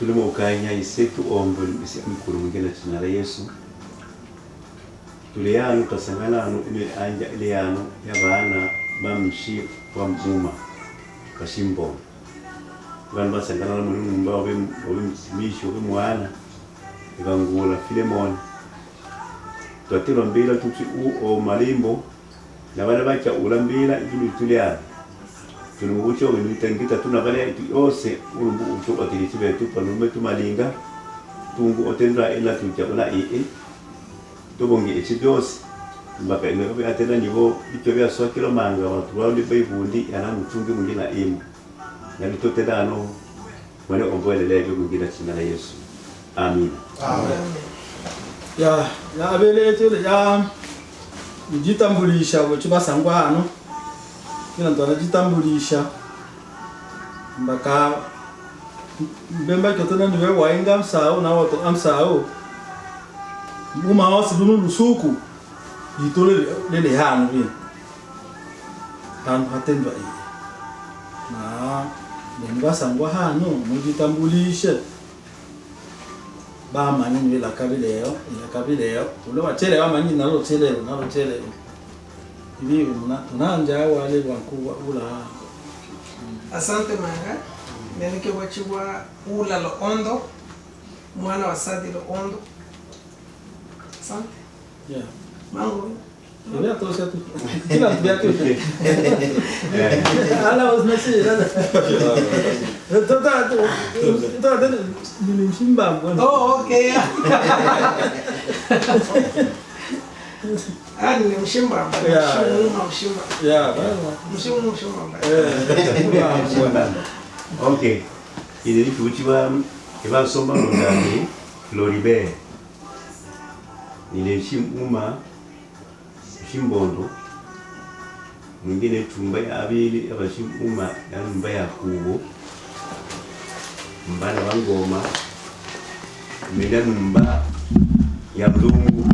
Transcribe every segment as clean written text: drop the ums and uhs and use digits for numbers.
tulimo ukanya isetu ombo mkuru mwingine jina la Yesu. Tuliyano kasangana ile anja ile yano yabana bamshi wa muma kashimbo. Bana basangana na mulungu bawe msimisho mwana ibangula Filemon. Twatilo mbila tuti o malimbo na bana bacha ulambila ibulu tuliyano. Tunubucho wenitangita tunabale yose urumbu ucho atirisibe tu panume tumalinga tungu otendra ila tujabula tubonge echibyose mbaka imebe atenda nibo bityo bya sokilo manga watu wali baibundi yana mutungi mungina imu na bitotenda ano wale ombwelele byo kugira china la Yesu. Amen. Ya abelete ya ujitambulisha bocho basangwa hano kina ntwana jitambulisha mbaka mbemba kyotona niwe wainga msao na wato amsao muma wasi dunu lusuku yitole lele hanu bi tan hatendwa na mbemba sangwa hano mujitambulishe ba mani niwe la kabileo ulo wachele wa mani nalo chele hivi tunanja wale wakuu ula. Asante manga nenike wachiwa ula lo ondo mwana wa Sadi lo ondo. Asante Yeah mango ile atosa tu kila mtu yake ala usnasi ala tota nilimshimba mbona. Oh okay ni mshimba okay ile tuchiwa iba somba ndani Floribert nile shimuma shimbondo mwingine tumba abili abashimuma yamba yakubo mbana wangoma mba ya mlungu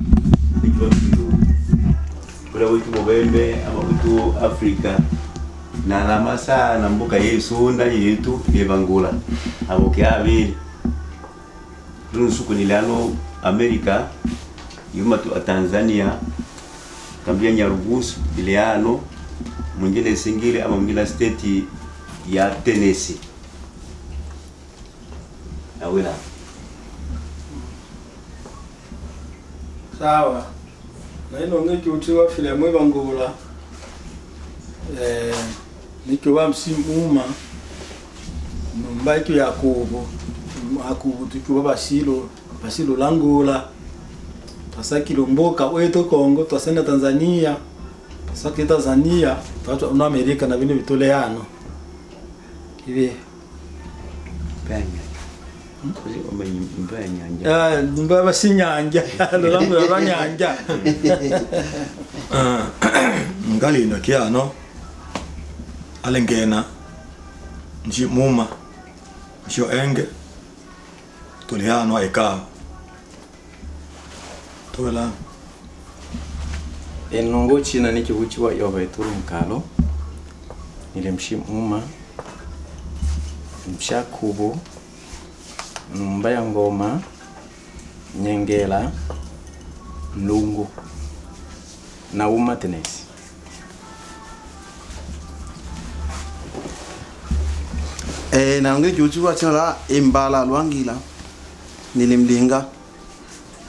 kula witu Mubembe ama witu Afrika na namasa na mbuka Yesu ndani yetu yebangula aboke abili lunsuku nilano Amerika yuma tu Tanzania kambia Nyarugusu ileano mwingine Singile ama mwingine state ya Tennessee awila sawa na ino ngeki utiwa Filemon bangula niki wa msimuma mbaitu Yakobo tukiwa basilo langula pasakilo mboka wetu Kongo twasenda Tanzania pasaki Tanzania twatu na Amerika na bino bitoleano hivi penya kuzi omenyi mbanya ndumba basinyanja lolangu yabanyanja ngali nakiano alengena nji muma njo enge tuliano aika tola enongo china nikibuchiwa yoba ituru mkalo nilimshimuma mshakubo mbaya ngoma nyengela mlungu na uma Tennessee. Na ngeki uchiwa chana imbala lwangila nilimlinga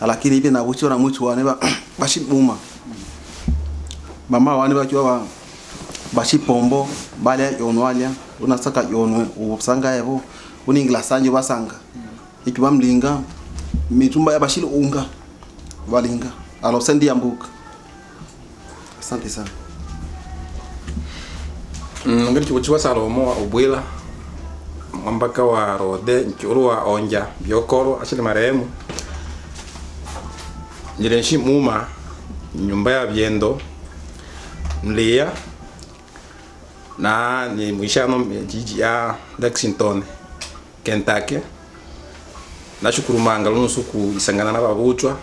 lakini ibe na buchora muchu wane bashimuma mama wane bakiwa bashipombo bale yonwalia unasaka yonwe ubusanga yabo uningla sanjo basanga ikiwa mlinga mitumba ya bashilo unga walinga alo sendi ambuka. Asante sana. Ngati uchiwa Salomo ubwila mwambaka wa rode nchuru wa onja biokoro ashili marehemu nilenshi muma nyumba ya biendo mlia na ni mwishano jiji ya Lexington Kentucky. Nashukuru manga lunusuku isangana na babuchwa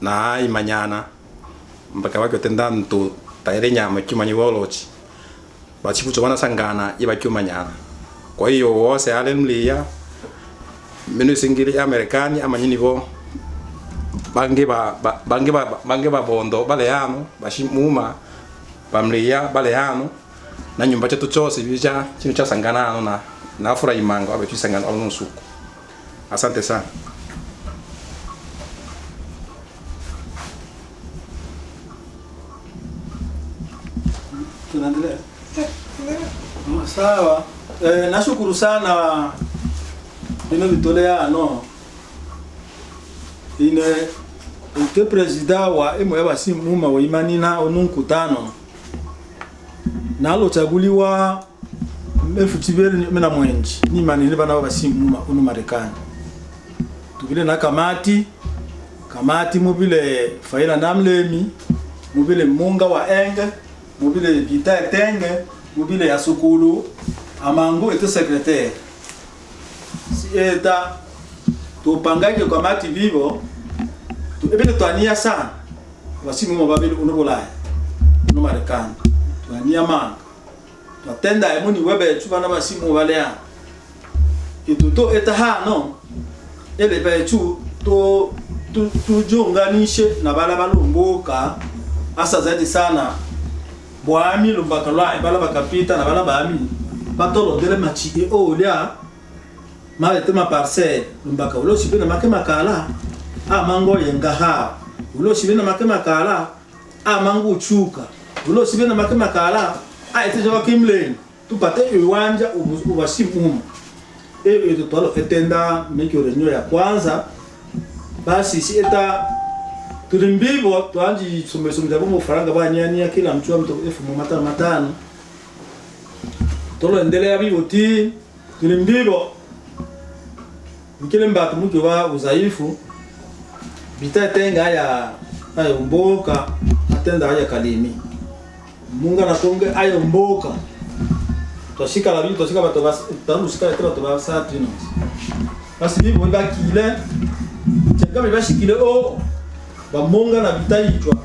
na imanyana mpaka wake tenda nto taire nyama kimanyi wolochi bachipucho bana sangana iba kimanyana. Kwa hiyo wose ale mlia menu singili Amerikani amanyini bo bange ba bondo bale hano bashimuma bamlia bale hano na nyumba chetu chose bija chino cha sangana na furahi mango abe tusangana nusuku. Asante sana. Tunaendelea. Sawa. Nashukuru sana bino bitolea ine ute president wa emo ya basimuma wa imanina onunkutano nalo chaguliwa mefutibeli mena mwenji ni manini bana basimuma unu Marekani tubile na kamati mubile faila namlemi mubile munga wa enge mubile bita etenge mubile ya sukulu amangu ete secrétaire si eta tupangaje kamati vivo ebile tuania sana wasimu babili unobulaya no Marekani tuania manga twatenda emuni webe chubana basimu balea ituto eta hano ele bechu to tujunganishe na bala balumbuka asa zaidi sana bwami lumbaka lwa bala bakapita na bala bami batolo dele machi olia male tema parcelle lumbaka ulo sibena makema kala amango yenga ha ulo sibena makema kala amango chuka ulo sibena makema kala aiteje wakimleni tupate iwanja ubasimu tutolo etenda meki reunion ya kwanza basi si eta tulimbibo tuanji somesomeza bomo faranga banyani kila mchua mtu matano tolo endelea biboti tulimbibo mkile mbatu mke wa uzaifu bitatenga ya mboka atenda haya kalimi munga na konge ayo mboka twashika la bibi twashika bato basi tandu shika tena to basa trino basi bibi wenda kile cheka bibi bashikile o bamonga na bitaichwa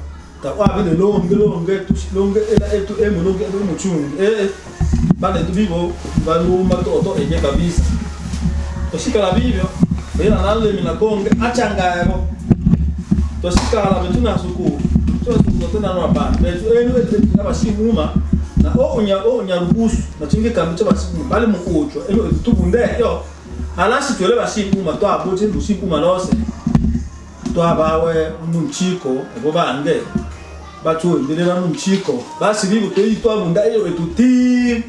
tawa bile longe tushilonge ela etu emononge edu muchungu bale tu bibo baluma to enye kabisa twashika la bibi ela nale mina konge achanga yabo twashika la bibi tuna suku tuna no hapa betu enu abasimuma na onya rubusu na chinge kambicha basimu bale mukuchwa eno tubunde yo alasi tole basimu to aboje busimu lose to abawe munchiko ebo bange batu ndirela munchiko basi bibu to itwa bunda yo etuti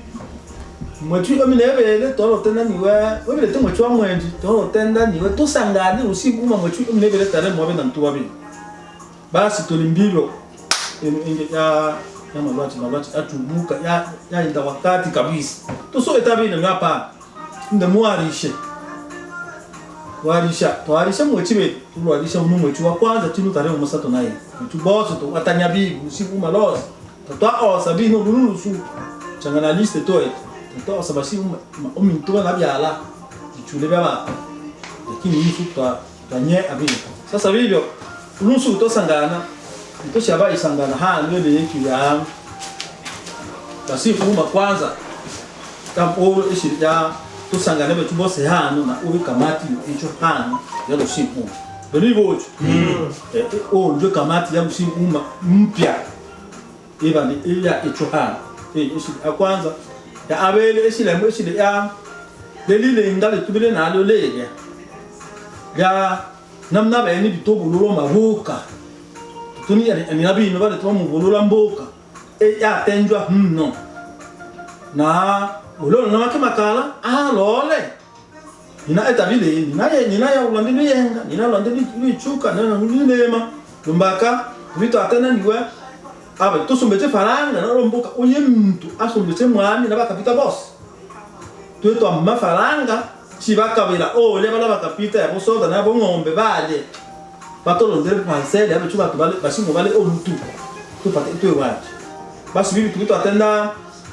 mwetu ominebele to lotenda niwe obile to mwetu amwenji to lotenda niwe to sangadi usimu mwetu ominebele tare mwabe na mtu wabi basi tulimbilo ya malwati atumuka ya inda wakati kabisa tuso etabine ngapa nda warisha mwechibe tulwarisha mwechi wa kwanza tinu tare musato naye mwechi boso to atanya bibu siku malos tatwa osabino lulusu changana liste to tatwa osabasi ominto na byala ichule baba lakini nifu tanye abini sasa vivyo lulusu to sangana to shaba isangana ha lele yetu ya basi kuma kwanza tampo ishija to sangana betu bose hano na ubi kamati icho hano ya lo siku belivo ndio kamati ya msimu mpya ibani ya icho hano ishi kwanza ya abele ishile ya delile ngale tubile na alo lele ya namna beni bitobululo mabuka tuni ani nabi no bale twa mubulula mboka ya tenjwa no na ulo na makala lole ina etabile nina ya ulandini yenga nina ulandini lichuka na nilema lumbaka vitu atana niwe aba tusumbete faranga na mboka uye mtu asumbete mwami na bakapita boss tueto amma faranga chibakabira ole bala bakapita ya bosoda na ngombe bale batolo ndele parcelle abe chuba tubale basimu bale olutu tupate tuwe wapi basi bibi tukitu atenda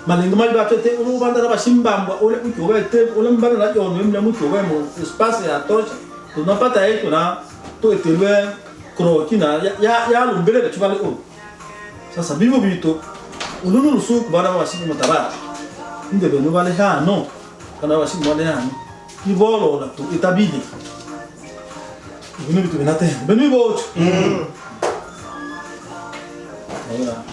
malengo mali batete ulu banda na basimbamba ole kuki obete ole mbana na yo no mutu obemo espace ya torche tunapata yetu na to etelwe krokina ya lumbele chuba le o sasa bibi bito ulunu lusuku bana basimu matabata ndebe no bale hano kana basimu bale hano kivolo la tu itabidi vitu vinatenda beni bocho Ela.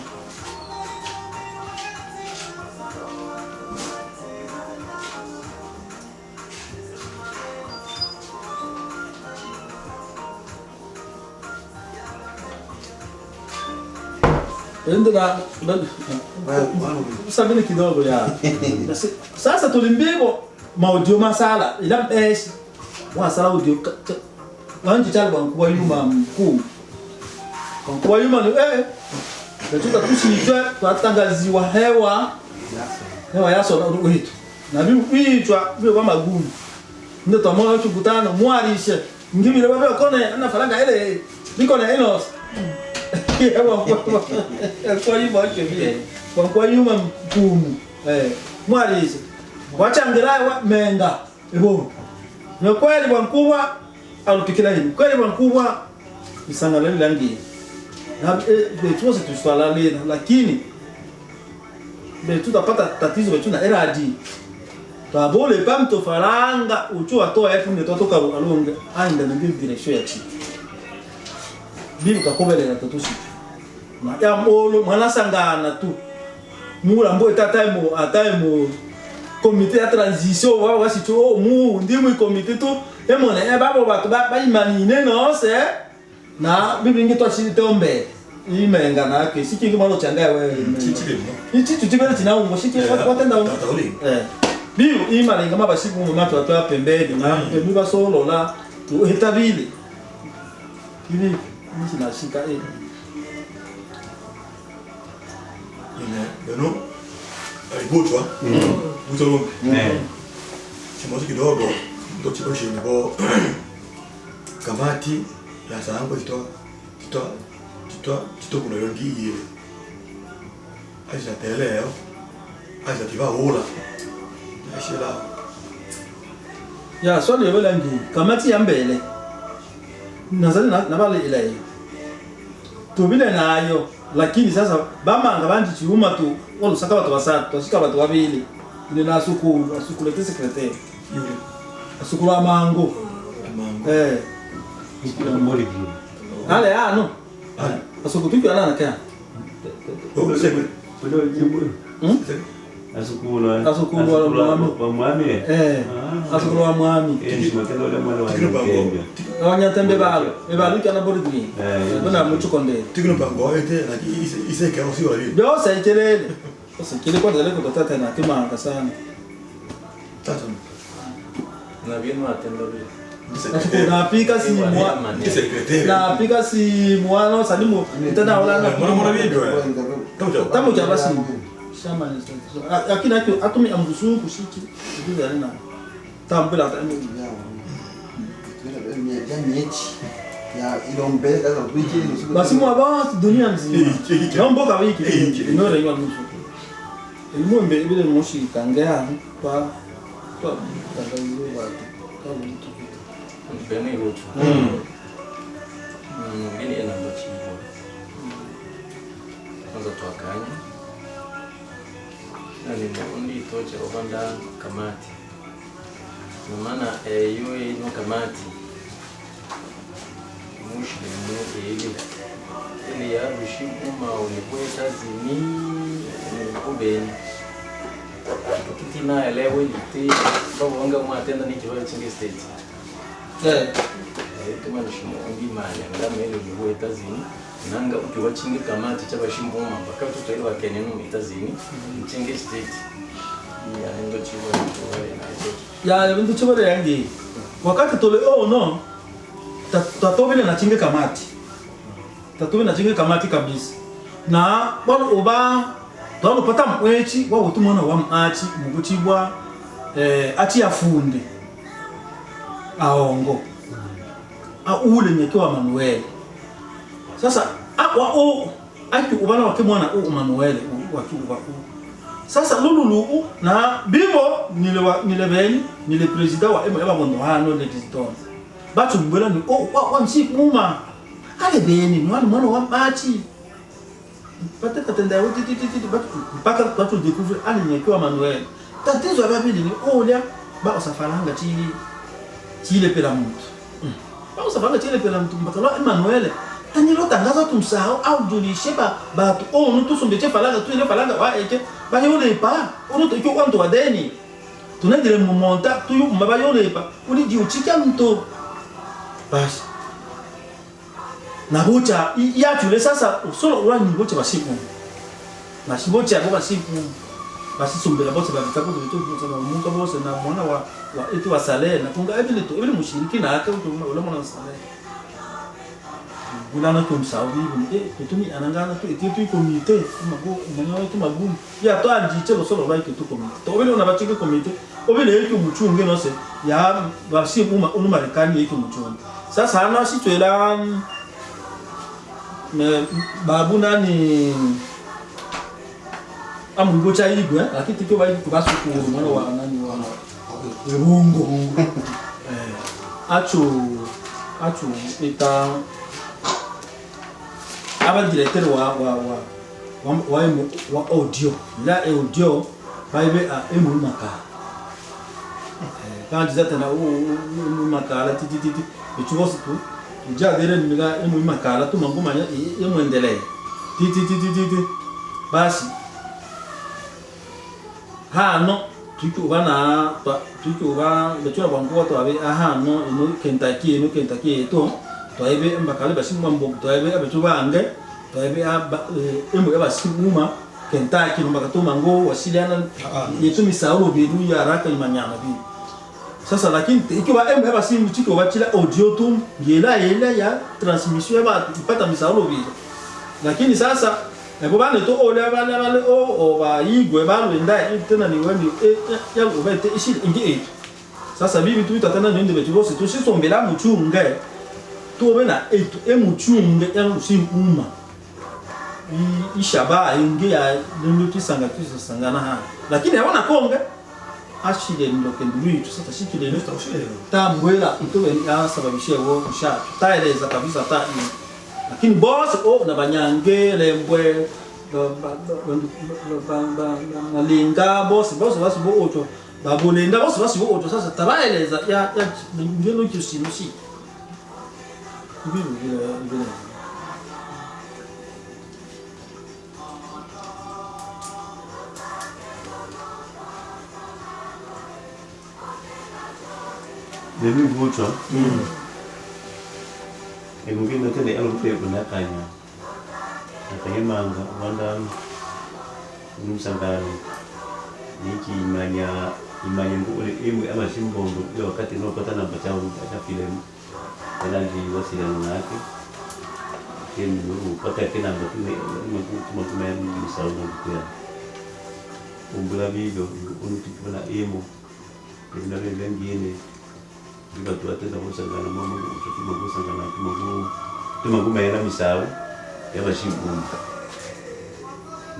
Endela sabini kidogo ya sasa tulimbigo maudio masala ila eshi wa sala audio wanji chali kwa yuma mkuu kwa yuma ni Natuka tushijwe twatangaziwa hewa yaso na wetu na bichwa byo kwa magumu ndio tomoa tukutana mwarishe ngimile baba kone ana faranga ile biko na enos kwa yuma chebie kwa yuma mkumu mwarishe wachangira menga ebo ni kweli mkubwa alipikila hivi kweli mkubwa isangala langi na betuose tuswala lena lakini betu tapata tatizo betu na eradi tabole pamto faranga ucho atoa yetu ne totoka alonga ainda ndio direction ya chi bibi kakobele na totusi na ya molo mwana sangana tu mula mbo ataimo comité ya transition wa wasito mu ndimo comité tu emone babo batu ba imanine no se na bibi ngito chitombe imenga na ke sikingi malo changa wewe chichi tutibele tina ungo shiki watenda biu imalenga mabashiku mu mato atwa pembeni na bibi basolo la tu etabili bibi nisi na shika Beno alibutwa mutolo chimoto kidogo ndo chiboshi nebo kamati ya sango Tito kuna yongi aisha teleo aisha tiba ula ashila ya swali yobela ngi kamati ya mbele nazali na bale ile tubile nayo lakini sasa bamanga banji chiuma tu olusaka watu basatu twashika watu babili ile na asukulete secrétaire yule asukula mango Mori ale ano asukutiki ana nakana asukula mwami asukula mwami wanyatembe balo ebaluki ana bori dwi bona muchukonde tikino bango ete na ise ke osi wali yo sai kelele osi kile kwa dele ko tata na timanga sana tata na bien atendo napika si mwa na pika si mwana salimu tena wala na mwana video tamu ja basi shama ni akina atumi ambusu kushiki ndio yana tambula tamu ya mechi ya ilombe kaza kuichi basi mwa ba dunia mzima nombo ka wiki ndio ndio mtu ilimwembe ile moshi kangea kwa tangazo watu bene rocho ngeni ena mbachi kwanza twakanya nani ndi tocha obanda kamati na maana yoe no kamati mushi mu ile ya bishiku maoni kweta zini ubeni kitina elewe lite babo wanga mwatenda nikiwa chinge state tuma nishimo ngimanya ngamelo niwe tazini nanga ukiwa chinge kamati chabashimbo mamba kato tele wakene no itazini chinge state ya ndo chiwa ya ndo chiwa yangi wakati tole no tatobile na chinge kamati tatobile na chinge kamati kabisa na bwana oba bwana pata mwechi wa utumwana wa machi mukuchibwa achi afunde aongo ule nyekewa Manuel sasa akwa aki ubana wake mwana Manuel wakiwa sasa lulu na bibo nile president wa eba bondo hano le diston batu mbela ni wa msiku muma ale beni mwana wa machi pataka tenda wote batu batu découvrir ale nyekewa Manuel tatizo ya babili ni olia ba usafalanga chile pela mtu ba usafalanga chile pela mtu mpaka Emmanuel tanilo tangaza tumsahau au julishe ba tu onu tusumbeche falanga tu ile falanga wa eke ba yole pa onu to iko wantu wadeni tunadile mumonta tu yu mba yole pa uli jiuchika mtu basi na bucha ya tule sasa solo wani bucha basiku na shibocha bo basiku basi sombela bose babitako to to mungu bose na mwana wa etu wa sale na kunga ebile to ebile mushiriki na aka to wala mwana sale bulana to msawi to tumi anangana to etu komite mago mwana to magu ya to anjiche bo solo ba to komite to ebile na bachike komite obile etu muchunge no se ya basi uma unu marekani etu muchunge sasa ana sitwela babu nani amungo cha igwe lakini tikyo bali kubasuku mwana wa nani wa ebungo acho eta aba directeur wa audio la audio baibe a emu maka quand disait na maka la titi echugo situ ja dere niga emu maka la tu mangoma ya emu endelee titi basi hano tukubana bachura bangu watu abe hano ino Kentucky to toibe mbakale basimu mbo toibe abetuba ange toibe emu basimu Kentucky mbaka to mango wasiliana yetu misaulo bidu ya raka imanyana bi sasa lakini ikiwa emu basimu chiko bachila audio tu ngela ya transmission ba ipata misaulo bidu lakini sasa ebo bane to ole bale o ba igwe balo ndai tena ni wewe ya ubete ishi ingi sasa bibi tu tatana nende betu bose to sisombela muchunge to bena etu emuchunge ya usimuma ishaba ingi ya ndio tisanga sangana ha lakini hawana konge ashile ndo kendui tu sasa shikile ndo tambwela itowe ya sababishe wo sha taeleza kabisa ta lakini boss na banyange lembwe nalinga boss basi bo oto babulenda boss basi bo oto sasa tabaeleza ya ngelo kyusimushi bibi Demi vucho. Mungkin nanti ada yang lebih benarnya. Katanya mangga, wanda sangkar niki imanya boleh ibu ama simbong yo wakati no kota na baca film dan di wasilan nanti film dulu pakai kena betul cuma main di sauna gitu ya. Umbula video untuk mana ibu sebenarnya yang gini juga tu ada tahu sangkar mama tu sangkar tu main misal ya basimpun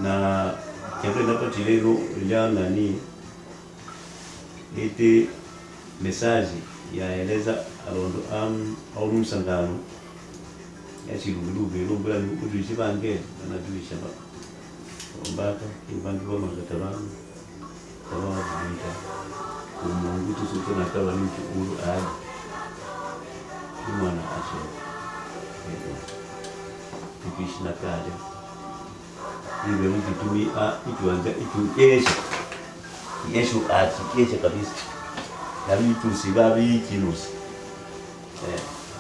na kempre napa tilero jana ni ite message yaeleza alondo au msangano ya chilugulube lombela ni kudushi bange na duisha ba ombaka ibangi wa magatabana kama vita kumungu tusuto na tawa ni ulu ali mwana acho tukishi na kale iwe mtumi ituanza yeshu ati kabisa yabi tusibabi kinusi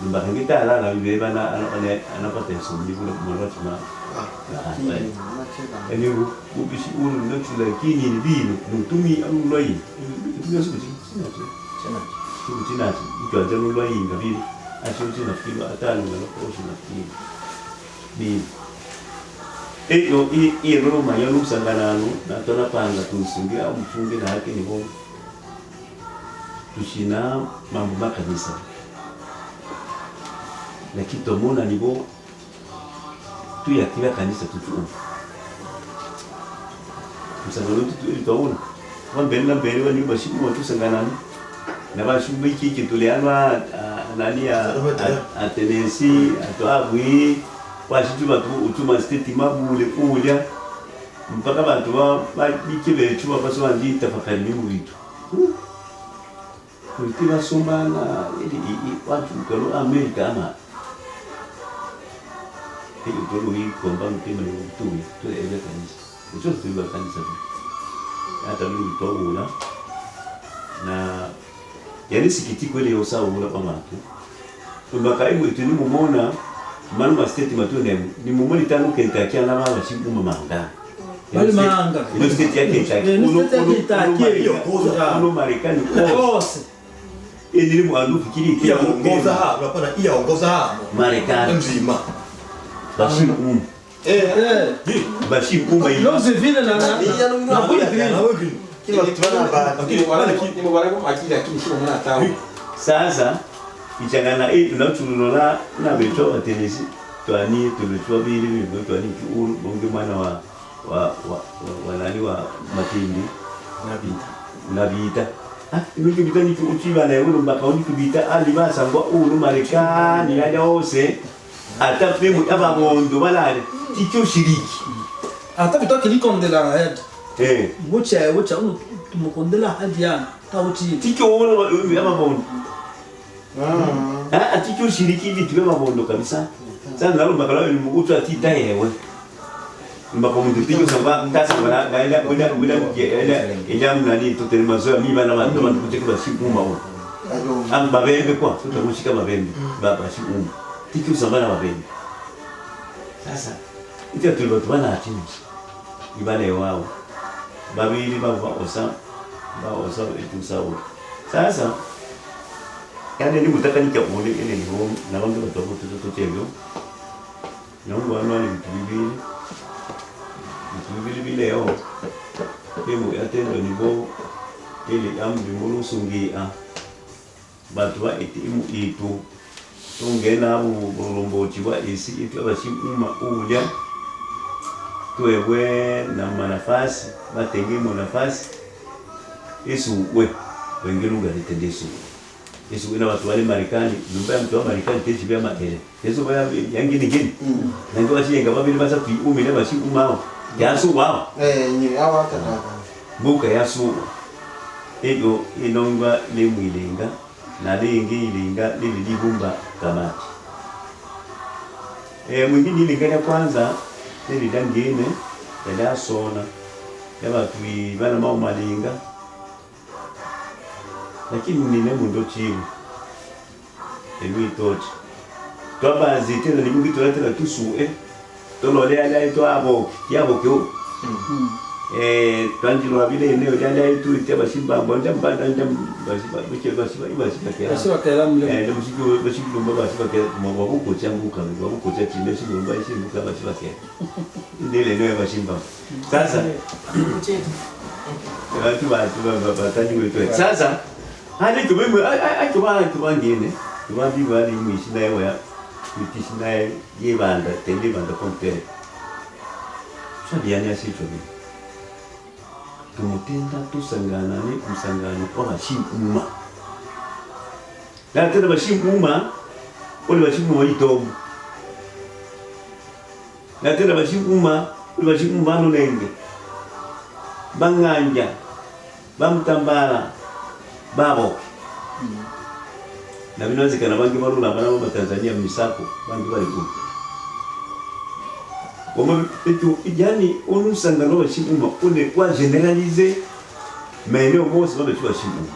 mbangita ala na bibe bana anapata sumbi kule mwana tuma eni ubishi ulu nchula kini ni bino mtumi aluloi tuyasu kuchina ituanza aluloi ngabili ashuti na filo atali na koshi na filo bi eyo Roma ya lusanganano na tona panga tusingi au mfunge na haki niho tushina mambo makanisa lakini tomona nibo tu ya kila kanisa tutu msangano tu tuona wambele mbele wani bashimu watu sanganano na bashimu iki tulianwa nani ya atenesi atwabwi washitu batu utuma state mabule ulya mpaka bantu ba bikebe chuba baso bandi tafakari mu bitu Kulitima sombana ili watu kwa Amerika ama ili tulu hii kwamba mtima ni mtumi tu ile kanisa. Hicho tu kanisa. Hata mimi toa na yani sikitiko ile yosa ula kwa matu. Tumbakaibu ituni mumona manu state matu ni mumoni tanu Kentucky na mama shimuma manga. Bali manga. Ile state yake Kentucky. Uno Marekani kose. Ili mwandu fikiri Iya ongoza hapa, hapana iya ongoza hapa. Marekani Mzima. Bashim Bashim hivi. Loze vile na kuya vile. Kila tuna ba. Lakini wale kwa akili lakini sio mwana tawo. Sasa ichangana tunatulola na beto atenesi twani tulitwa bili bibo twani kiuru bonge mwana wa nani wa Matindi na vita niki bitani kuchiba na yule mbaka oni kubita alibasa ngo ulu Marekani ya yose atapemu ababondo balale ticho shiriki Hata bitoke likondela head. Wocha tumukondela head yana. Tauti. ticho wolo ababondo ticho shiriki vitu ababondo kabisa. Sasa nalo mbaka ni mgutu atita yewe. Mbaka mutitijo samba tasa bana gaenda ila mnani tutele mazoea mimi bana watu kuteka bashimuma huko. Mabembe kwa tutakushika mabembe baba shimuma. Ticho samba na mabembe. Sasa ndio tulibotwana atini. Ibale wao. Babili baba osa etusawo. Sasa yani ni mutaka nikaone ile ngo na wangu watoto tutotevyo. Na wangu wanani vitubili leo. Hemu atendo nibo ile ambi mulusungia. Batu wa itimu itu tungena abo bolombochi wa isi itu abashimuma ulya twewe na manafasi batenge nafasi Yesu we wengeluga litendesu Yesu ina watu wale Marekani nyumba ya mtu wa Marekani teshi bya matere Yesu baya yangini gini nango washinga babili basa tuume na bashimuma yasu wao Ni hawa hata buka yasu ego inonga lemwilenga na lingi ilinga lilibumba kamati mwingine ilinga ya kwanza nili dangine ya sona yaba tuibana mao malinga lakini nine mundo chibu elui tochi twaba zitena ni mungi tulatela tusue tolole ala ito abo yabo kyo twanjilo wabile eneo jana itu itaba simba mbonda mbanda ndam basiba kera Basiba kera mle. Ndio mshiki lomba basiba kera mwabuko changuka mwabuko cha chinde sio lomba simba basiba kera ndile eneo basimba sasa watu batani wetu sasa hadi kumwe kubangine kubabi bali mwishi nayo ya kitishinaye yebanda tende banda kompere shabianya sicho tumutenda tusangana ni msangano kwa bashimuma na tena bashimuma wale bashimuma yitomu na tena bashimuma wale bashimuma nolenge banganja bamtambala babo na binawezekana bangi barula bana wa Tanzania misako bangi bali ku Wama etu yani onusangano bashimuma one kwa generaliser maeneo mose baba tu bashimuma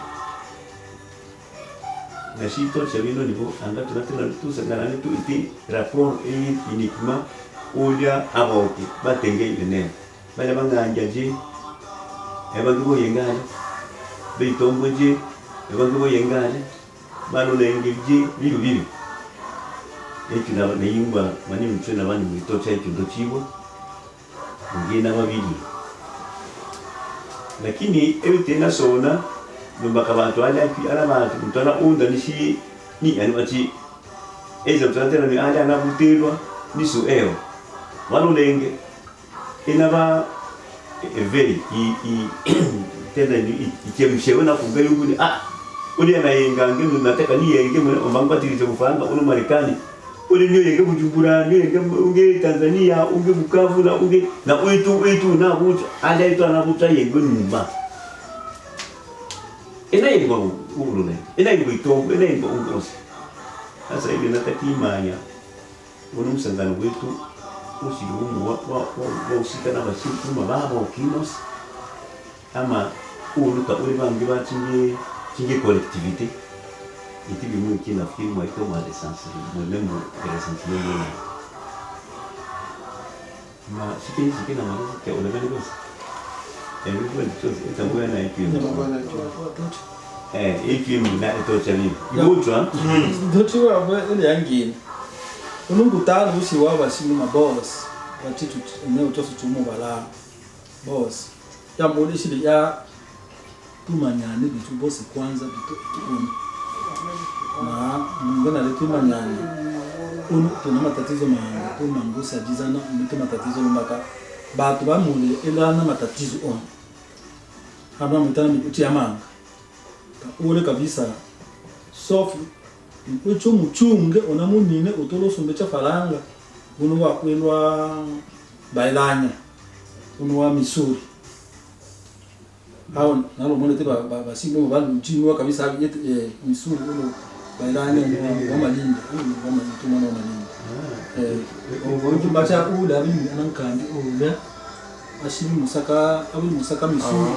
na shito chabino nivo anga tunatena tusangana ni tu iti rapport uniquement olia aboki batenge ibene bale banganja je ebangibo yengaje beitombo je ebangibo yengaje balo lengi je bibi eki na yimba mani mchana bani mitocha eki ndo chibo ngina mabili lakini ewe tena sona nomba kabantu ala bantu mtana unda nishi ni ani wachi eza mtana ni ala na butelwa nisu eo balo lenge inaba eveli tena ni ichemshewe na kungeli nguni uli anayenga ngenu nataka ni yenge mbangwa tilize kufanga uno Marekani uli nyo yenge Bujumbura nyo yenge unge Tanzania unge Bukavu na unge na uitu na bucha ala itu anabuta yenge nyumba Enaimba ulule. Enaimba itombo, enaimba ungosi. Sasa ile natakimanya. Uno msangano wetu usirumu wa usika na bashimuma baba okinos ama uluka ule bangi chinge collectivité iti bimu kina film aito ma essence mo lemo essence lemo ma siki na mara ke ole bani bos ebi kwa chose itabuya na film na ito chali ibutwa ndochiwa ile yangini unungutana usi wa bashimuma boss batitu ne utoso tumo bala boss ya modeshile ya tumanyane bitu boss kwanza bitu na ngana letu manyane tuna matatizo manga tumangusa jizana mtu matatizo mbaka batu bamule elana matatizo on haba mtana mikuti ya manga ule kabisa sofu mkucho muchunge onamunine utolo sumbecha faranga uno wa kwelwa bailanya uno wa Missouri hao nalo mone te ba simu ba mjinwa kabisa Missouri uno bailanya wa malinda wa mtuma na malinda onjo bacha ula bini anankandi ula ashiri musaka Missouri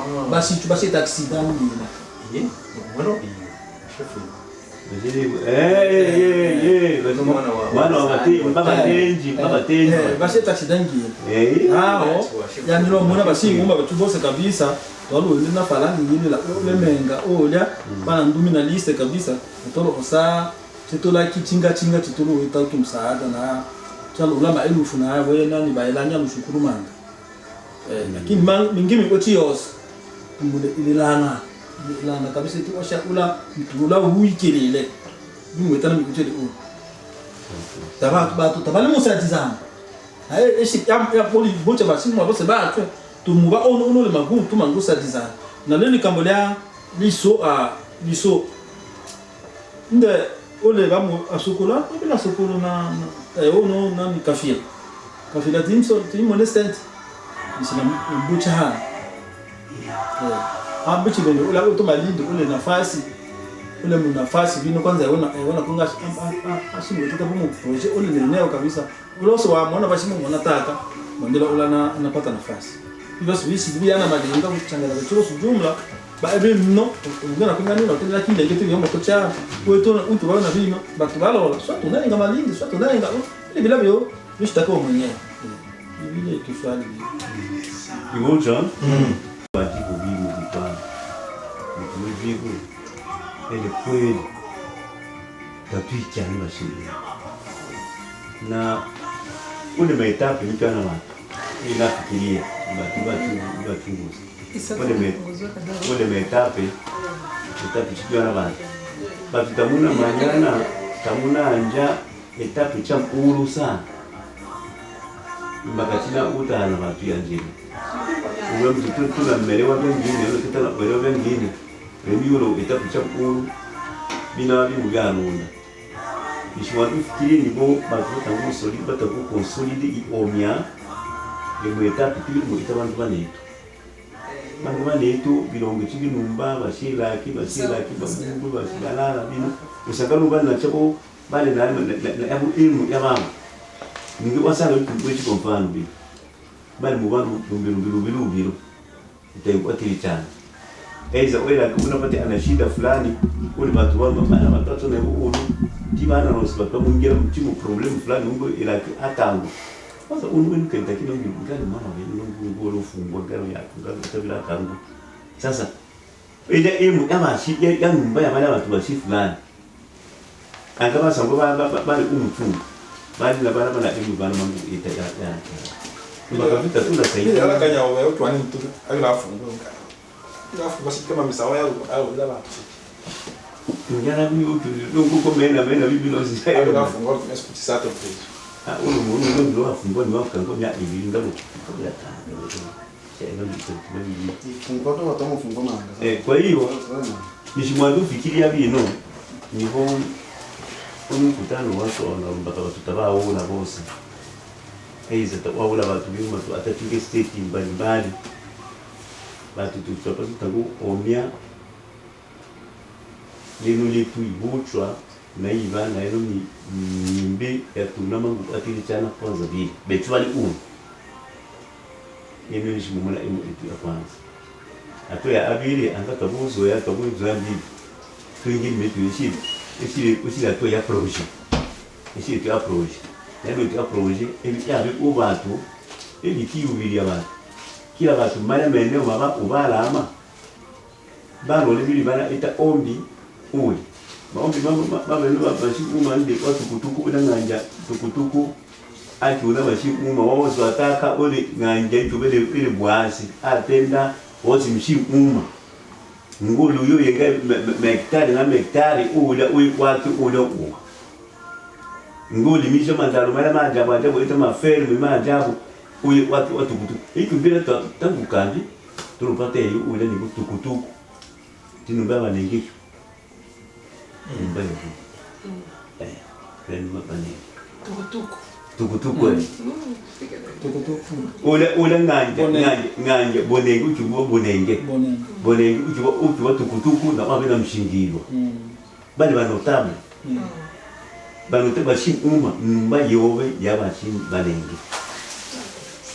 basi accident ni Bueno, chefe. Basi taksidangi. Hao yani lo mona basi ngumba batubose kabisa. Tolo ile na falanga ngine la ole menga olya bana ndumi na liste kabisa. Tolo osa titola kichinga titolo wita tumsaada na chalo ulama elufu na wewe nani bailanya mshukuru manga. Lakini mingimi kotios tumule ililana ilana kabisa tu osha ula mtula huikelele bimwe tana mikutele o tabatu tabale musatizana eshi ya poli bocha basi mwa bose ba tu tumuba ono le magu tu mangusa dizana na leli kambolea liso nde ole bamu asukula bila sukulu na ono na kafila timso timonestent nisina bocha ha ambichi bendo ula utomalindo ule nafasi vino kwanza yona kunga ashimu tuta bomu project ule neneo kabisa uloso wa mwana bashimu mwanataka mondela ula anapata nafasi hivyo sisi bibi ana majenga kuchanganya kwa jumla ba ebe no ungana kunga nino tena kinde kitu yomo kocha wetu utu bana bino batubalo so tunainga malindi so tunainga ile bila bio bishitaka mwenyewe ile kiswali imoja batiku bimu bipana mtumiviku ele kweli tatuichani bashiri na ule maitapi nikana watu inafikiria ule maitapi chikana watu batu tamuna manyana tamuna anja etapi cha mpuru sana mbakachina utahana watu ya njini uwe mtu tunamelewa wengine ule tunamelewa wengine remiyulo etapi cha mpuru bina bimu byanunda bishwa bifikiri nibo bavuta ngo solide bataku consolide iomya mu etapi tuli mu itabantu banetu bilongo chibinumba bashiraki babungu bashigalala bino usakalo bana chabo bale na abu ilmu ya mama ningi wasala kwechi konfano bi bale mu banu lumbilu itakwatili chana eza wela unapata ana shida fulani ule watu wa mama watoto na ulu dibana no sababu mwingira mtimu problem fulani ngo ila atangu sasa unweni kenta kile ngani mama wewe ngo lofungwa ngalo yako ngalo tabila tangu sasa ile emu kama shi ya nyumba ya bale watu bashi fulani angaba sango bale umtu bali na bana emu bana mambo ita ya mbakavita tuna saidi ala kanya wewe watu ani mtu ayo afungwa ngalo alafu basi kama misawa yao au bila watu ngana bibi nungu komena bibi lozi ayo afungwa kwa siku tatu page unu ndo afungwa ni wako ngomya ibili ngalo ya tano Fungwa to watomo fungwa manga. kwa hiyo nishimwandu fikiria bino niho unu kutano watu mpaka watu tabao na bosi eiza tabao watu bima tu atatuke state mbalimbali batu tutapata tagu omya lino letu ibuchwa na iba na ilo ni mbe ya tunama atili chana kwanza bili betwali lino ni shimumula imo itu ya kwanza ato ya abili anga kabuzo ya mbili tuingi metu ishili ato ya projet ishili tu ya projet nalo tu ya projet ebi ya ubatu ebi kiyubili abantu kila batu mala meneo mama ubala ama bano libili bana ita ombi uli maombi mama bashi umande kwa tukutuku unanganja tukutuku aki una bashi uma wao wataka ule nganja itubele ile bwasi atenda wosi mshi uma ngulu yo yenga mektari na mektari ule watu ule uwa nguli misho mandalo mala majabu ita maferi majabu ule watu tukutuku iki bila tangu kandi tunapata hiyo ule ni tukutuku tinubaba nengi mbele tukutuku ule nganje bonenge uchubo bonenge uchubo tukutuku na wabena mshingiro bali banotable banotaba shi uma mba yowe yabashi banenge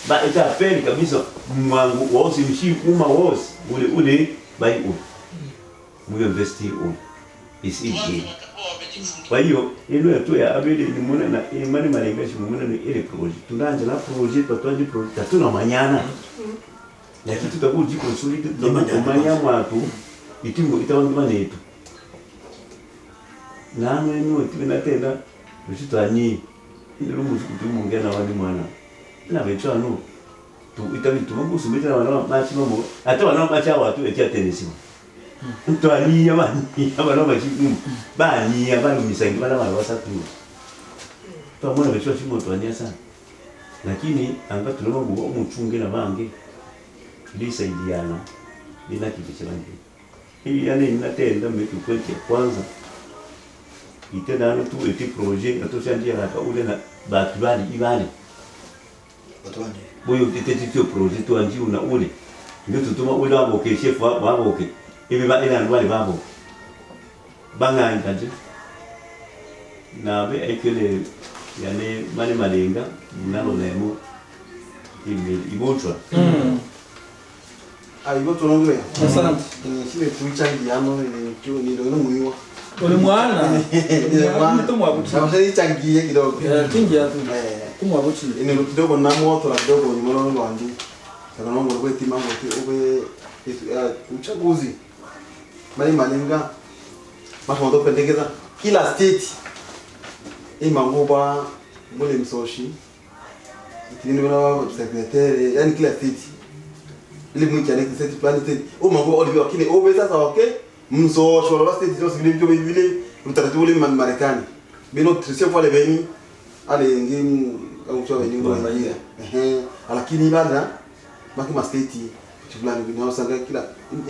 ba ita peli kabisa mwangu wosi mshi uma wosi ule bai mu investir is it. Kwa hiyo ino yetu ya abili ni mwana na imani malengeshi mwana ni ile project. Tunaanza na project patwaji project tatuna manyana. Na kitu tutakuji consolidate na manya watu itingo itawangu manetu. Na ino tunatenda tutani ile rumu kutumongea na wali mwana. Na becho ano tu itabi tumabusu meta wana machi mamo hata wana machi watu etia tenisi. Mtuani yamani abana bachimu bani abana misangi bana malwasa tu pamoja becho chimo tuania sana lakini anga tuloma buo muchunge na bange lisaidiana bila kitu cha bange hii yani inatenda mtu kweke kwanza itenda tu eti projet atoshandia hapa ule na batu bali ibali watu wani boyo tetete projet tu anji una ule ndio tutuma ule wabo ke chef wabo ke ibi ba ina wale babo banga intaje na be ekele yani mali malenga nalo lemo ibochwa Aigo tunongwe. Asante. Shile tuichangi yano ni ndo muiwa. Ole mwana. Ni to mwabuchi. Sasa changi kidogo. Kingi atu. Kumwabuchi. Ni kidogo na moto la kidogo ni mwana wangu andi. Sasa naomba kwa timu yangu ube uchaguzi. Mali malenga. Mama ndo pendekeza kila state. Mangoba mule msoshi. Tini wana secretary yani kila state. Ile mwiki ane kiseti plan state. Mangoba olivi wakini obe sasa okay. Msoshi wala state zote vile utaratibu ule Marekani. Bino trisio pale beni ale ngim au choa beni ndo yeye. Lakini bana maki ma state fulani bino sanga kila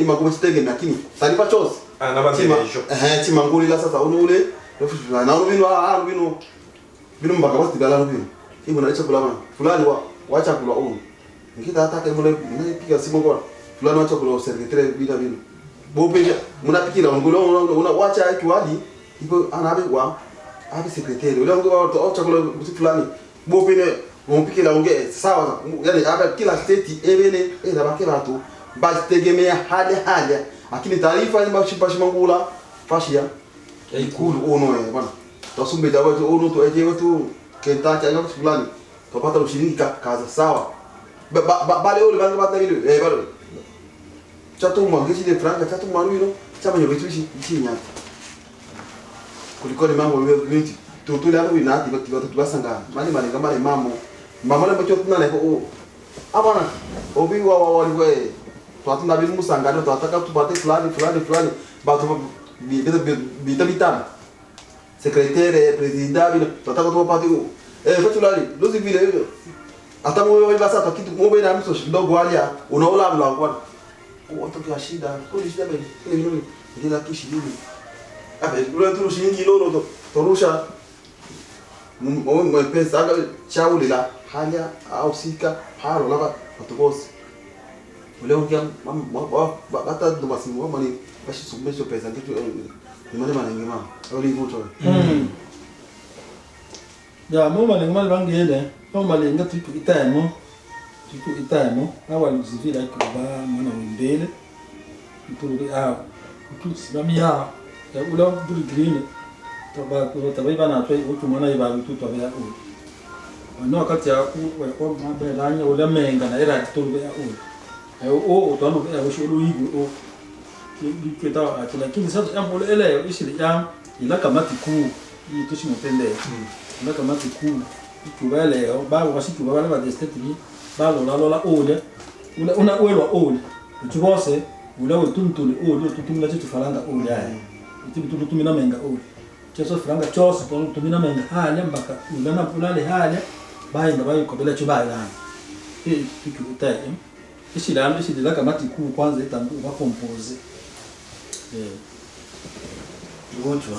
mangoba chitege lakini salipa chose. Na basi hiyo. Chimanguli la sasa ule na bino mbaka wasi dala bino hiyo na chakula bana fulani wa chakula ngita hata kama piga simu kwa fulani wa chakula secretary bila bino bope mnapikira ngulo una wacha kiwali hiyo anabe wa abi secretary ule ngo wa chakula fulani bope ne mpikira unge sawa yani aba kila state ebene enda bake watu bategemea hali lakini taarifa ni bashimangula fashia ikulu bwana tasumbe dawa tu tu eje watu Kentucky anga fulani tupata ushiriki kaza sawa bale ole banga bata vile bale chato mwangishi de franga chato mwanwilo chama nyobe tuishi chinya kuliko ni mambo wewe tu la wina ati watu basanga mali kama mama le bacho tunana ko abana obi wa waliwe twatuna bimu musangano twataka tupate fulani batu bitana secrétaire président bila tataka tu pati fatulali dozi vile hivyo hata mwe basa tu kitu mwe na mso kidogo alia unaola mlango watu kwa shida kuli shida bali ile ndio kishi hivi abe ule tu shilingi lolo torusha mwe pesa aga chauli la hanya au sika halo laba watu bosi ule ungia hata ndo basi mwa bashi sumbeso pesa kitu ni mali manengema au livu to ya mo malenga bangele mo malenga tuku itamo awali zivila ko ba mwana wimbele tulu tu simamia ya ula buri green tabai bana to utu mwana iba tu to ya u no wakati ya ku wa mabelanya ula menga na era tulu ya u o to no ya ushuru hivi o kita lakini sasa jambo ile ishili ya ila kamati kuu hii tushimopende ila kamati kuu ikubale ba wasitu ba ba destetini ba lola ole una welwa ole tubose ula wetuntule ole tutumila chitu faranga ole ya itibu tutumina menga ole cheso faranga chose tutumina menga hale mpaka ulana ulale hale baenda bayo kobela chubala tukiutaye ishilano ishilila kamati kuu kwanza itangu ba compose Iwojwa.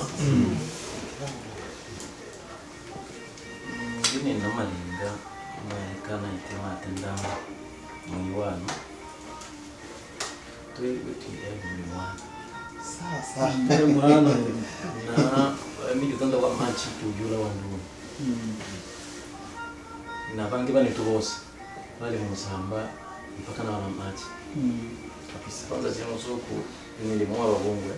Ngine namalinga kana itema atendanga muiwano. Tuwe muiwano. sasa mwana Na mimi tanda wa machi tujula wandu. Na bangi bani tubose. Bali musamba mpaka na machi. Kabisa. Kwanza sio soko nilimwa babongwe.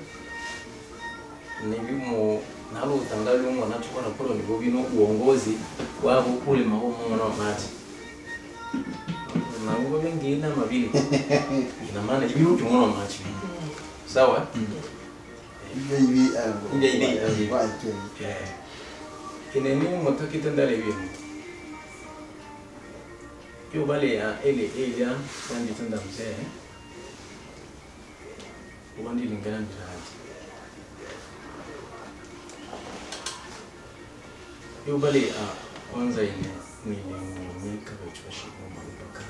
Nibimo nalo utangali umwe nachukua na polo ni bobino uongozi wabo kule mahomo na mati. Na ngo wengi ina mabili. Ina maana hivi mtu mwana mati. Sawa? Hivi Ineni mtakita ndale hivi. Yo bale ya ele ya kandi tanda mzee. Ubandi lingana miraji. Yo bale kwanza ile nilimweka kwa shimo mpaka.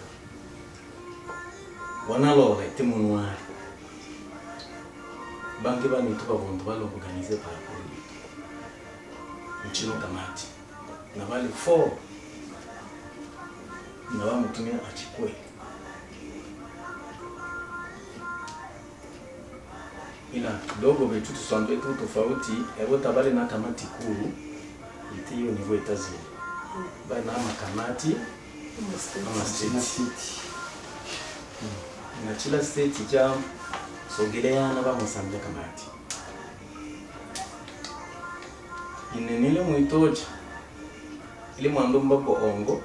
Wanalo timunwa. Banki bani tuka bonto balo organize par kuli. Mchino kamati. Na bali 4 na wa mtumia achikwe. Ila kidogo betu tusambie tu tofauti ebo tabale na kamati kuu itiyo niveau États-Unis. Bana makamati ama state. Na chila state ja sogelea na ba musambia kamati. Inenile muitoja ile mwandomba bo ongo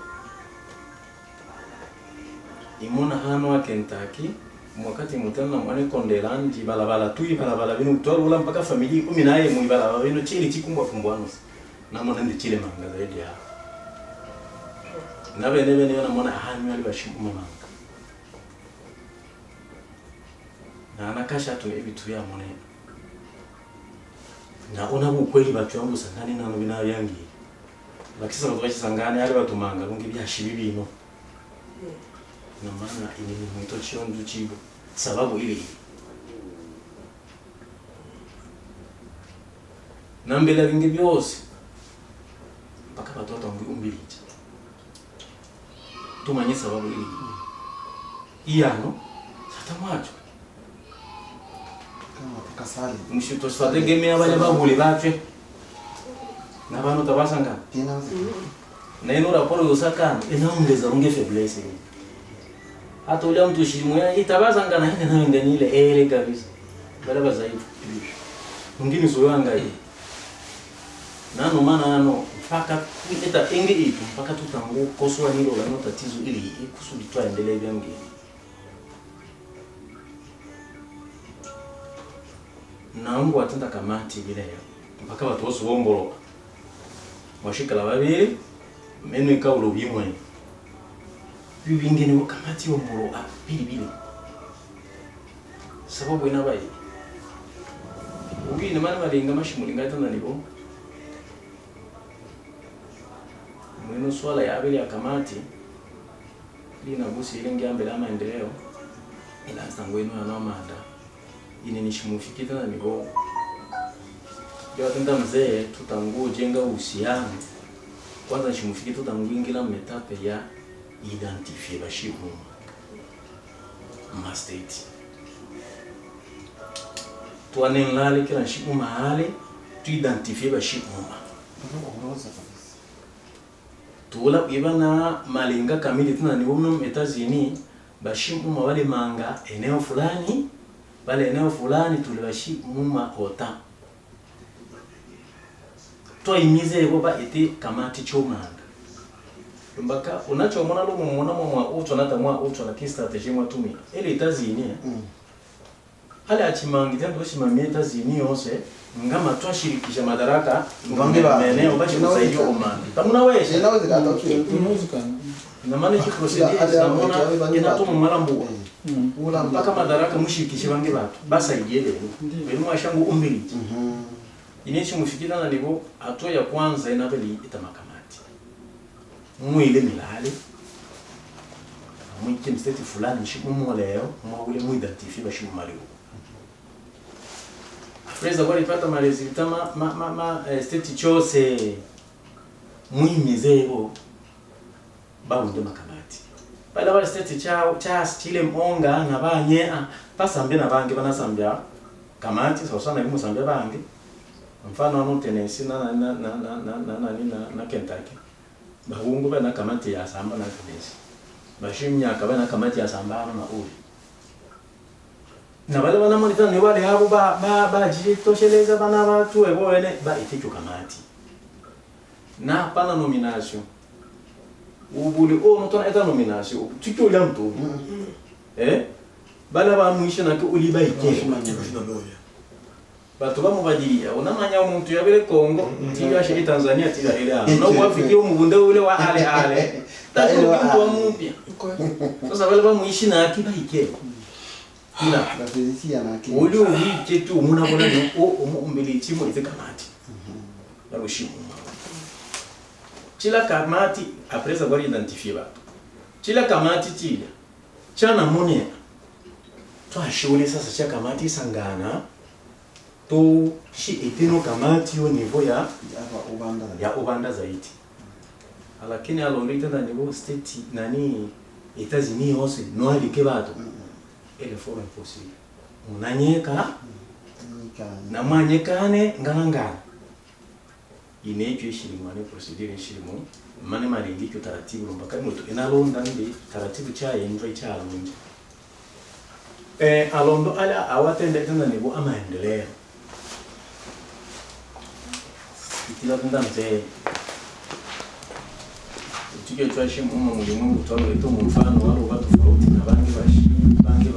imona hano wa Kentucky mwakati mutana mwane kondelandi balabala tui balabala binu tolula mpaka familia 10 naye mu balabala binu chili chikumbwa kumbwano na mwana ndi chile manga zaidi ya na bene na mwana hano ali bashiku manga na anakasha tu ebitu ya mwana na ona bukweli batwangu sangani na no binayo yangi bakisa batwachi sangani ali batumanga lungi byashibi bino na maana ini mwito chiondu chibo sababu ile na mbele vingi byose mpaka watoto umbiricha tumanye sababu ile iyano sata mwacho kama tukasali mshito swategemea abanye babule bache na bano tabasanga tena na ino raporo yosakana inaongeza unge faiblesse hata ule mtu shimwe itabazanga na hende na nganile ele kabisa bala bazaifu mwingine soyanga hii nano maana nano mpaka kuita ingi itu mpaka tutangu koswa nilo la no tatizo ili kusudi tuendelee vyangi naomba atenda kamati bila hiyo mpaka watu wose bombolo washikala babiri menu ikaulo bimwe bibingene kamati bombolo bili sababu inabaye ubine mana malinga mashimulinga tana nibo mwino swala ya abili ya kamati lina gusi ile ngiambele ama endeleo ila sangwenu ya nomada ine nishimufikita na nibo ya tenda mzee tutangu jenga uhusiano kwanza nishimufikita tutangu ingila metape ya identifier bashibu ma state tuanenlale kila shimu mahali tu identifie ba shimu tula ibana malinga kamili tuna ni wumno Etazini ba shimu wale manga eneo fulani bale eneo fulani tulibashi muma ota to imize boba ete kamati chomanga mbaka unachomona lo mumona mwa uto na tamwa uto na ki strategy mwa tumi ele Etazini ale achimangi tendo shimamie Etazini yose ngama twashirikisha madaraka eneo bashi kusaidia omanga tamuna wewe inaweza kata okay na maana hii procedure tunamona inatuma malambo mpaka madaraka mushirikishe bange batu basaidiye benu mwashangu umbili ineshi mufikira na nibo hatua ya kwanza inabeli itamakamati mwile milale mwike msteti fulani shimu leo mwule muidentifi bashimu malio Freza wali pata maresulta state chose mwimizeo baunde makamati bala wali state cha stile monga na banye pasambe na bange banasambya kamati sosana bimu sambya bange mfano ano Tennessee na Kentucky bahungu bana kamati ya samba na Tennessee bashimnya kabana kamati ya samba na uli na wale wana monitor ni wale habo ba jitosheleza bana watu wene ba iticho kamati na pana nomination ubuli mutona eta nomination tikyo ya mtu bala ba mwisho na ko uliba ike batu ba mubadilia unamanya umuntu yabele Kongo tiyo ashe Tanzania tiyo ile na uafiki umugunda ule wa ale tatu mtu wa mpya sasa wale ba mwisho na akiba ike ila bafizisia na akili uli uwike tu umuna bona ni umbili chimo ite kamati la rushimu chila kamati apresa bari identifier batu chila kamati chila chana monia to ashule sasa cha kamati sangana to shi eteno kamati yo niveau ya ubanda zaidi lakini alolita na niveau state nani Etazini yose no alike batu ele fora impossible unanyeka na mwanyekane ngana inejo shilimane procedure shilimu mane malingi cyo taratibu mpaka moto inalonda ndi taratibu cha yenjwa cha alonda alondo ala awatende tena nebo amaendeleo itila tunda mzee tukio twashi mumo mulimu twalo eto mfano walo watu tofauti na bangi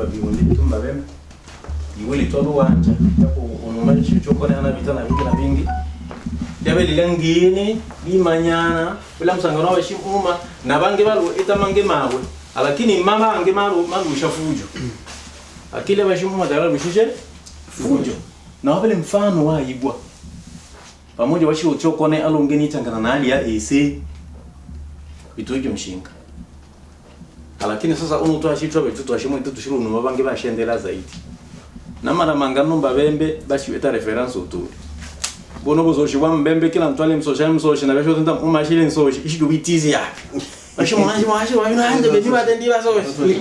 babiwonde tumba bema iwele twalo wanja yapo unomali chichokone ana bitana vingi na vingi yabeli langine bimanyana bila msangano wa shimuma na bangi balo itamange mawe lakini mama ange malu ushafujo akile bashimuma dala bishije fujo na wabele mfano wa igwa pamoja washi uchokone alongeni tangana na hali ya AC bitoje mshinga lakini sasa unuto ashitwa betuto ashimo itutushiro no bange bashendela zaidi namara mangano mbabembe bashi eta reference uturi bono bozoshi wa mbembe kila mtwale msoshi na besho tenta umashile nsoshi ishidubitizi yake bashi mwaji wa yunande bebi batendi basoshi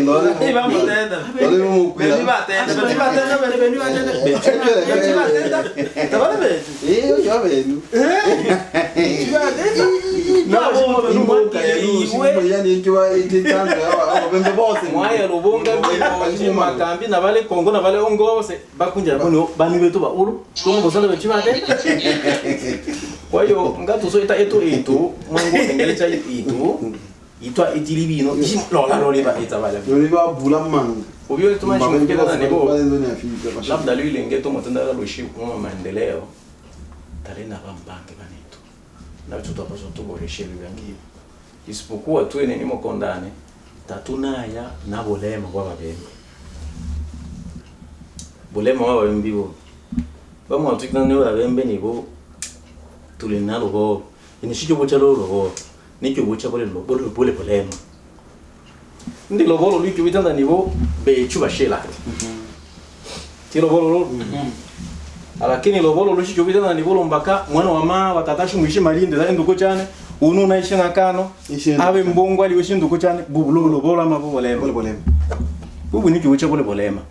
ndole ibamo tenda ndole mu bebi batenda tabale be yo yabenu na bomo numboka iwe yani nkiwa itanzo aba bembe bose mwaya rubonga bimo makambi na bale Kongo na bale ongose bakunja bono bani betu ba uru tumo bosana bechi batenda kwa hiyo ngato so eto mwango ngele cha itwa itilibino lola ba itabala yoni ba bula manga obyo tumashimukela na nebo labda lile ngeto motenda la loshi kwa maendeleo talena bambange banetu na tutapaswa tuboreshe bibangi isipokuwa tu ene nimo kondane tatunaya na bolema kwa babembe bolema wa babembe bo bamwe atukana ne babembe nibo tulinalo bo inishije bocha lo nikyo bocha bole bolema ndi lobolo likyo bitanda nibo bechu bashela ti lobolo lakini lobolo lushikyo bitanda nibo mbaka mwana wa ma watatashi mwishi malinde za nduko cyane uno na 25 abe mbongo ali wishinduko cyane bubulo lobolo ama bolema bubu nikyo bocha bolema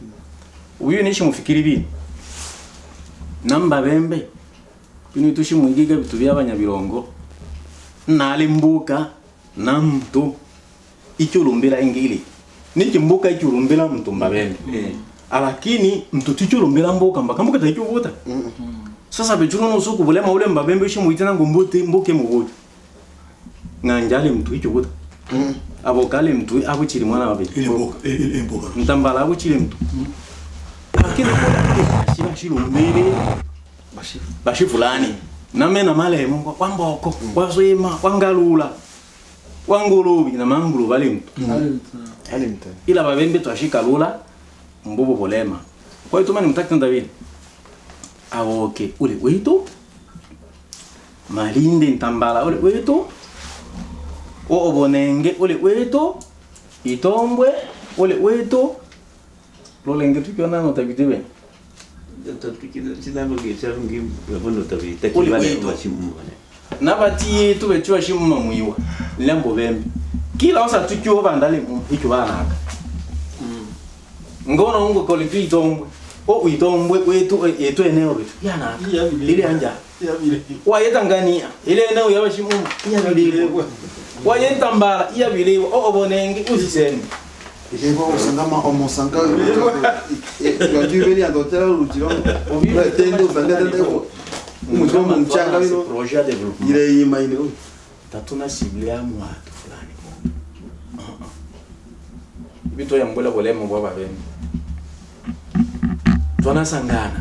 uyu nishi mufikiri bini namba bembe bino tushi mwigiga bitu by'abanyabirongo nali mbuka na mtu icyulumbira ingili niki mbuka icyulumbira mtu mbabembe alakini mtu ticyulumbira mbuka mbuka tayicyubuta sasa bechuno nusuku bulema ule mbabembe ishi muitana ngumbuti mbuke mubuti nganjali mtu icyubuta abokale mtu abuchiri mwana wabe ile mboka ntambala abuchiri mtu lakini kwa shilumbire bashi fulani namena malemo kwa mboko kwa swima kwa ngalula kwa ngulubi na mangulu bali mtu ila babembe twashika lula mbubu bolema kwa hiyo tumani mtakita ndabili awoke ule wetu malinde ntambala ule wetu obonenge ule wetu itombwe ule wetu lolenge tukiona no tabitiwe nabati tubechuwa shimuma muiwa lembo bembe kila osa tukyo bandale icyo banaka ngona ngo koliti itombwe o itombwe wetu eto eneo bitu yana lile anja wayetangania ile eneo yabashimuma yabile wayentambala yabile o obonenge usisene Ejego usangama omosanga yajubeli andotera urugiro tende usanga tende umutwe mu mchanga bino projet development ile yima ile tatuna cible ya mwatu fulani bito ya mbola bolemo bwa babeni twana sangana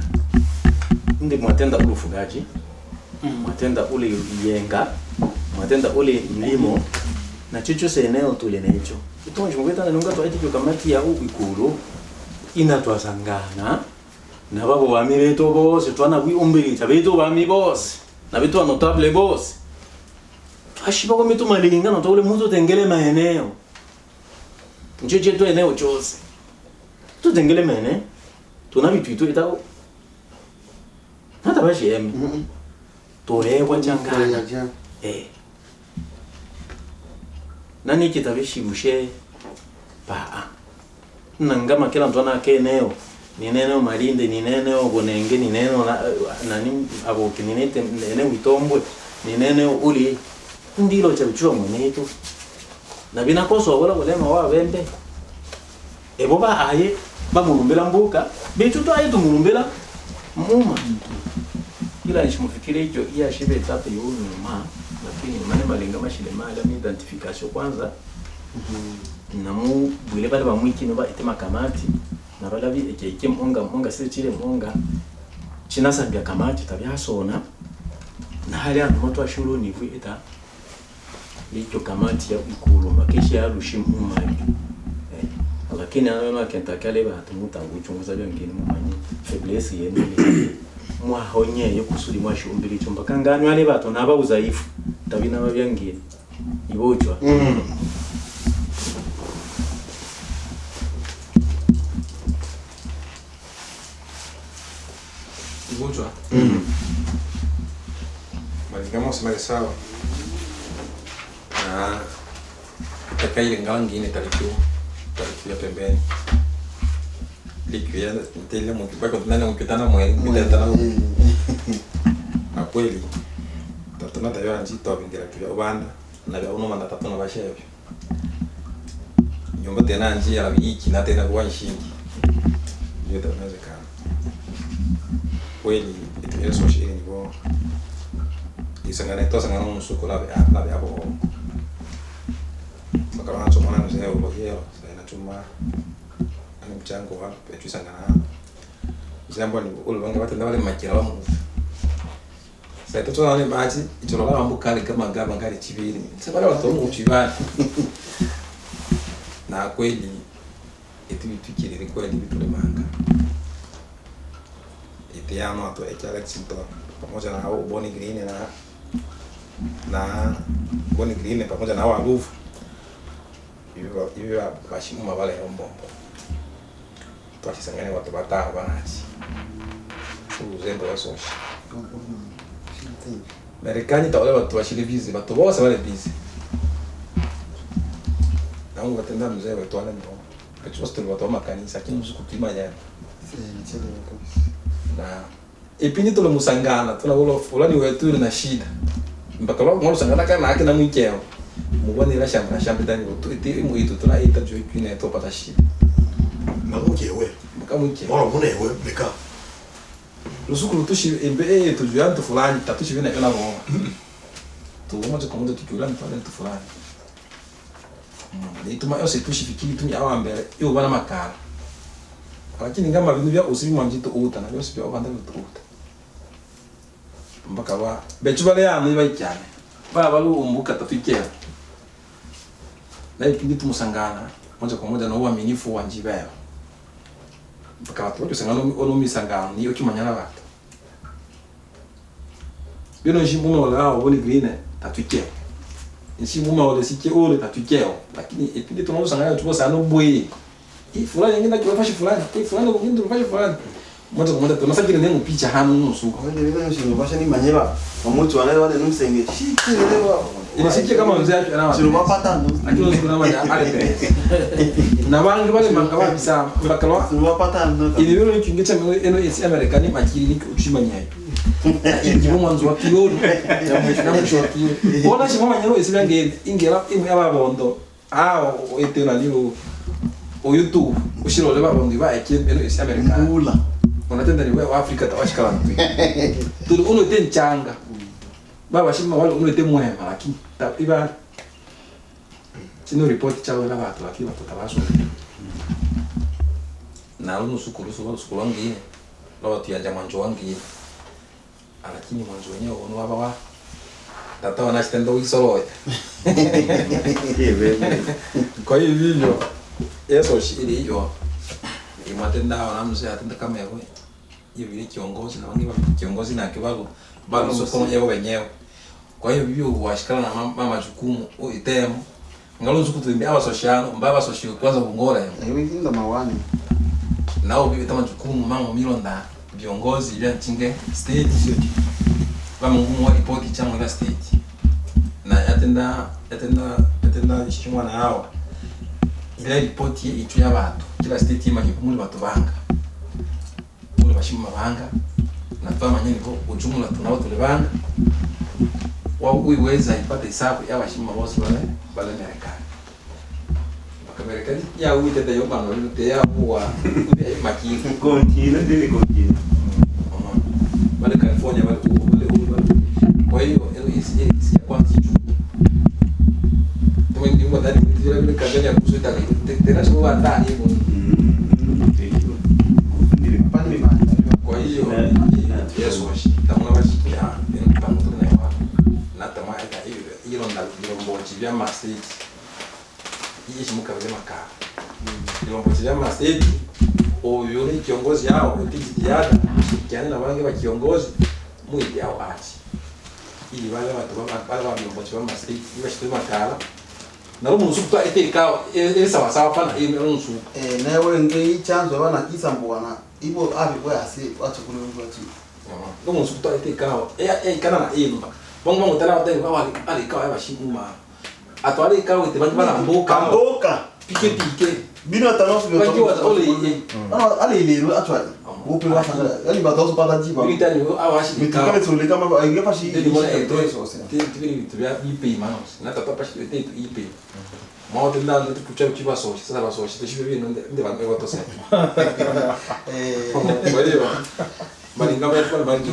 ndi mwatenda ulufugaji mwatenda ule yenga mwatenda ule mlimo na chicho se eneo tule necho itonje mugeta nunga twaiti kamati ya ubikuru inatwasangana na babo bami beto bose twana bwiumbirita beto bami bose na beto notable bose ashiba kwa mitu malinga no tole muzo tengele maeneo njeje to eneo chose tu tengele maeneo tuna bitu itao hata bashi em tolewa changana nani kitabishi bushe paa nangama kila mtu ana keneo ni neno malinde ni neno bonenge ni neno nani abo kininete neno itombwe ni neno uli ndilo cha bichwa mwenetu na binakoso wala walema wa bembe ebo ba aye ba mulumbela mbuka bitu to aye tumulumbela muma ila nishimufikire hicho iya shibe tatu yuma lakini mane malenga mashile mala mi identification kwanza namu bwile bale bamwiki no ba itema kamati na bala bi ekeke monga sechile monga chinasa bya kamati tabya sona na hali ya moto wa shuru ni vuita hicho kamati ya ikulu makisha ya rushimu umani lakini anaona kentakale ba tumutangu chunguza byo ngine mumanyi faiblesse yene mwa honye yo kusuri mwa shumbiri chumba kanganywa ale bato naba uzaifu tabina babyangire ibojwa ibojwa maligamos sawa na takaile ngangine talikio pembeni likwia tele mo kipako tunana mkutana mwe mkutana na kweli tatuna tayo anji to bingira kivya ubanda na bya uno manda tatuna bashebyo nyumba tena anji ya biki na tena kwa shingi ndio tunawezekana kweli itiyo social ni bo isangane to sangana musuko la hapo makala nacho mwana ndio hapo hiyo sana chuma ani mchango wa petu sangana jambo ni ulibanga watu ndawale makira wa mu sasa toto wale baadhi itonola ambukali kama gaba ngali chibiri sabala watu mu chibani na kweli tukiri ni kweli bitule manga itiano watu Alex Nto pamoja na hao Boni Green na Boni Green pamoja na hao Alufu hivyo bashimu mabale ya mbombo twasangane watu bataha banachi uzembe wasoshi Marekani tawale watu washile busy watu bose wale busy na ungo tenda mzee wetu wale ndo pecho watu wa makanisa kile mzuku kimanya na ipindi tula musangana tula ulo fulani wetu na shida mpaka lo ngolo sangana kana akina mwikeo mubani la shamba tani utu iti muitu tula ita jo ipine to pata shida Mamukewe. mpaka mwikeo Moro munewe beka. lusuku lutushi embe tujuantu fulani tatushi vina yana ngoma tu moja kwa moja tujulani pale tu fulani ituma yose tushifikiri tunya awambere yo bana makara lakini ngama bintu bya usibi mwanjito uta na byose bya obanda bituta mpaka ba bechubale yamwe bayicyane baba lu umbuka tafikera na ipindi tumusangana moja kwa moja na uaminifu wa njibeo mpaka watu wote sangano ono misangano niyo kimanyana batu bino nshimuma wala hao boni green tafikera nshimuma wala sike ole tafikera lakini ipindi tunamusangana tuko sana boye fulani ngenda kiwafashi fulani fulani ngenda kiwafashi fulani moja kwa moja tunasakira nengo picha hano nusu wende vile nshino basha ni manyeba mamutu wale wale numsenge shikelewa ile sike kama mzee yake ana sino mapata lakini usiku na maana ale na bangi wale mangaba bisa mbakalo sino mapata ndo ile vile kingecha eno esi amerikani makiri ni uchimanyayo ingibo mwanzo wa kiyodo na mwisho wa kiyodo bona shimama nyero esi bange ingera imwe ababondo etena lilo o YouTube ushirole babondi ba ekien eno esi amerikani ngula unatenda ni wewe Afrika tawashikala mtu tuli uno tenchanga baba shima wale uno temwema lakini iba sino report chawe la watu lakini watu tabaso na uno sukuru wangi la watu ya jamanjo wangi lakini mwanzo wenyewe uno baba wa tata wanastendo isolo kwa hiyo video eso shiri hiyo imatenda wanamse atenda kama yako hiyo vile kiongozi na wangi kiongozi na kibago bado soko yao wenyewe kwa hiyo vivyo washikana na mama jukumu uitemo ngalo zukutumbia abasociano mbaba socio kwanza kungora hiyo ndio mawani nao bibi kama jukumu mama milonda viongozi vya chinge state kama ngumu wa report chama la state na atenda shimwa na hawa ile report itu ya watu kila state ima kipumuli watu banga ule bashima banga na tama nyinyi kwa ujumla tunao tulibanga wao uiweza ipate hesabu ya bashima bosi wale Marekani Marekani ya uitete yoba no ile ya huwa makini Continua dele continua. Wale California wale kwa hiyo isi kwa kitu tumendi mwa ndani ile ile kagani ya kusuita tena sio ndani hivyo kwa hiyo Yesu washi tamuna washi ya ndio pamoja na yao na tamaa hiyo ndio mbochi vya masiti hii shimuka vile makaa ndio mbochi vya masiti oyo ni kiongozi yao kujitiada kiana na wange wa kiongozi mwili yao achi ili wale watu wa mbochi vya masiti iwa shitu makala na rumu nsuku ete kao sawa sawa pana ile nsuku na wewe ngai chanzo bana kisa mbwana ibo abi kwa asi watu kule watu rumu nsuku ete kao kana na imba bongo tena watu kwa ali kao ya bashimuma atwali kao ite bana mboka pike bino atanofu bino kwa ole ali ile atwali upe wa sana yani badazo pada jiba bitani awashi mitika kama tule kama aingepa shi ndio bora eto eso tibiri tibia ipe manos na tata pashi ete ipe mao tenda ndo kucha kuchiba so sasa ba so shite shibe ndio ba ewa to sa kwa hiyo bali ngaba kwa bali